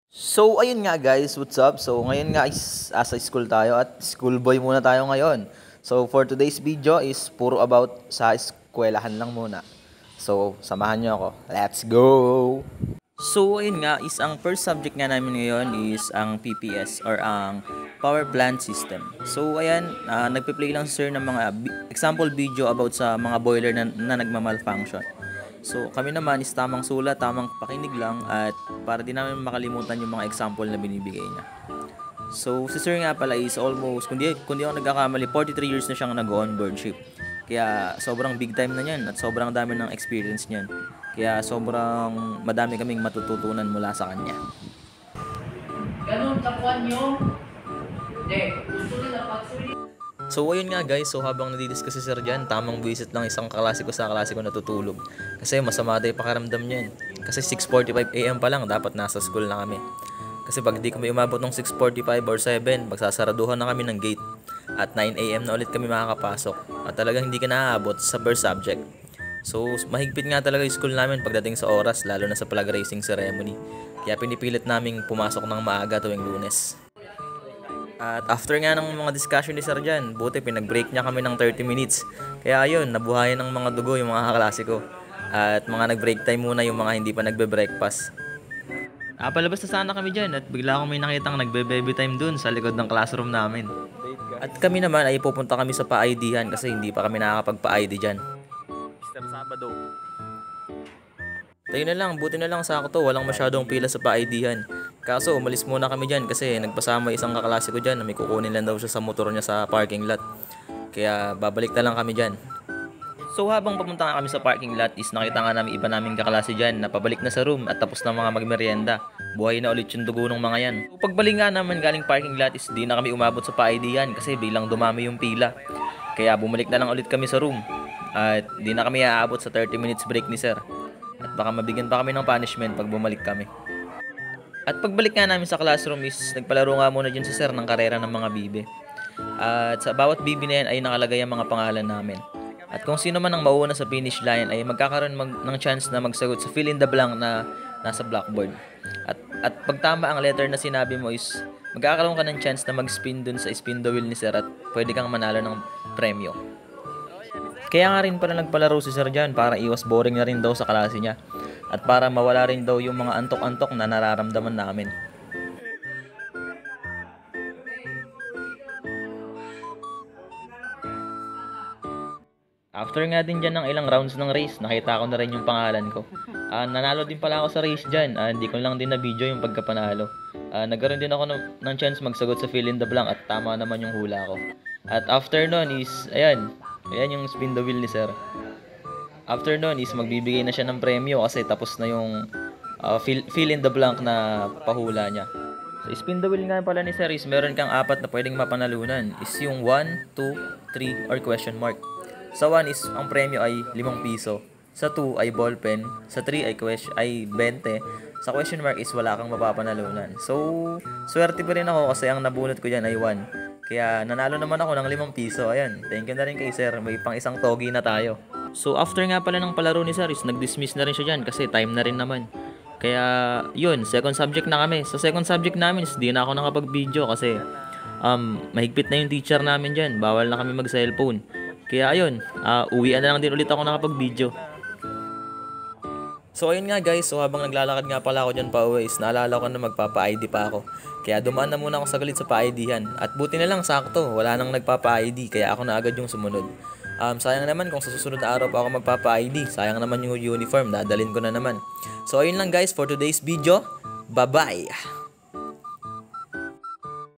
So, ayun nga guys, what's up? So, ngayon nga is asa school tayo at schoolboy muna tayo ngayon. So, for today's video is puro about sa eskwelahan lang muna. So, samahan nyo ako. Let's go! So, ayun nga is ang first subject nga namin ngayon is ang PPS or ang Power Plant System. So, ayan, nagpe-play lang sir ng mga example video about sa mga boiler na nagma-malfunction. So, kami naman is tamang sulat, tamang pakinig lang at para di namin makalimutan yung mga example na binibigay niya. So, si sir nga pala is almost, kundi ako nagkakamali, 43 years na siyang nag-onboardship. Kaya sobrang big time na niyan at sobrang dami ng experience niyan. Kaya sobrang madami kaming matututunan mula sa kanya. Ganun, tapuan nyo. Hindi, gusto nila pag-suri. So ayun nga guys, so habang nadidiscuss si Sir dyan, tamang buwisit lang isang kaklase ko sa klase ko natutulog. Kasi masama tayo pakiramdam niyan. Kasi 6:45 AM pa lang, dapat nasa school na kami. Kasi pag di kami umabot ng 6:45 or 7, magsasaraduhan na kami ng gate. At 9 AM na ulit kami makakapasok. At talagang hindi ka naaabot sa first subject. So mahigpit nga talaga yung school namin pagdating sa oras, lalo na sa flag raising ceremony. Kaya pinipilit naming pumasok ng maaga tuwing Lunes. At after nga ng mga discussion ni Sir dyan, buti pinag-break niya kami ng 30 minutes. Kaya ayun, nabuhayan ng mga dugo yung mga kaklase ko. At mga nag-break time muna yung mga hindi pa nagbe-breakfast. Palabas na sana kami dyan at bigla akong may nakitang nagbe-baby time dun sa likod ng classroom namin. At kami naman ay pupunta kami sa pa-ID-han kasi hindi pa kami nakakapag-pa-ID dyan. Mr. Sabado. Tayo na lang, buti na lang sakto, walang masyadong pila sa pa-ID-han. Kaso umalis muna kami dyan kasi nagpasama isang kaklase ko dyan na may kukunin lang daw siya sa motor niya sa parking lot. Kaya babalik na lang kami dyan. So habang papunta nga kami sa parking lot is nakita nga namin iba naming kaklase dyan na pabalik na sa room at tapos na mga magmerienda. Buhay na ulit yung dugo ng mga yan. So pagbalik nga naman galing parking lot is di na kami umabot sa pa-ID-han kasi bilang dumami yung pila. Kaya bumalik na lang ulit kami sa room at di na kami aabot sa 30 minutes break ni Sir. At baka mabigyan pa kami ng punishment pag bumalik kami. At pagbalik nga namin sa classroom is nagpalaro nga muna dyan si Sir ng karera ng mga bibe. At sa bawat bibe na yan ay nakalagay ang mga pangalan namin. At kung sino man ang mauuna sa finish line ay magkakaroon ng chance na magsagot sa fill in the blank na nasa blackboard. At pag tama ang letter na sinabi mo is magkakaroon ka ng chance na mag-spin dun sa spin the wheel ni Sir at pwede kang manalo ng premyo. Kaya nga rin pala nagpalaro si Sir dyan para iwas boring na rin daw sa klase niya. At para mawala rin daw yung mga antok-antok na nararamdaman namin. After nga din dyan ng ilang rounds ng race, nakita ko na rin yung pangalan ko. Nanalo din pala ako sa race dyan. Hindi ko lang din na video yung pagkapanalo. Nagkaroon din ako ng chance magsagot sa fill in the blank at tama naman yung hula ko. At after nun is, ayan yung spin the wheel ni Sir. After nun is magbibigay na siya ng premyo kasi tapos na yung fill in the blank na pahula niya. So spin the wheel nga pala ni Sir is meron kang apat na pwedeng mapanalunan. Is yung 1, 2, 3 or question mark. Sa 1 is ang premyo ay 5 piso. Sa 2 ay ballpen. Sa 3 ay 20. Sa question mark is wala kang mapapanalunan. So swerte pa rin ako kasi ang nabunot ko dyan ay 1. Kaya nanalo naman ako ng 5 piso. Ayan, thank you na rin kay Sir. May pang isang togi na tayo. So after nga pala ng palaro ni Sir is nag-dismiss na rin siya dyan kasi time na rin naman. Kaya yun, second subject na kami. Sa second subject namin is di na ako nakapag-video kasi mahigpit na yung teacher namin dyan. Bawal na kami mag-cellphone. Kaya ayun, uwian na lang din ulit ako nakapag-video. So ayun nga guys, so habang naglalakad nga pala ako dyan pa uwi is naalala ko na magpapa-ID pa ako. Kaya dumaan na muna ako saglit sa pa-ID-han. At buti na lang sakto, wala nang nagpapa-ID kaya ako na agad yung sumunod. Sayang naman kung sa susunod na araw pa ako magpapa-ID. Sayang naman yung uniform, dadalhin ko na naman. So ayun lang guys for today's video. Bye-bye!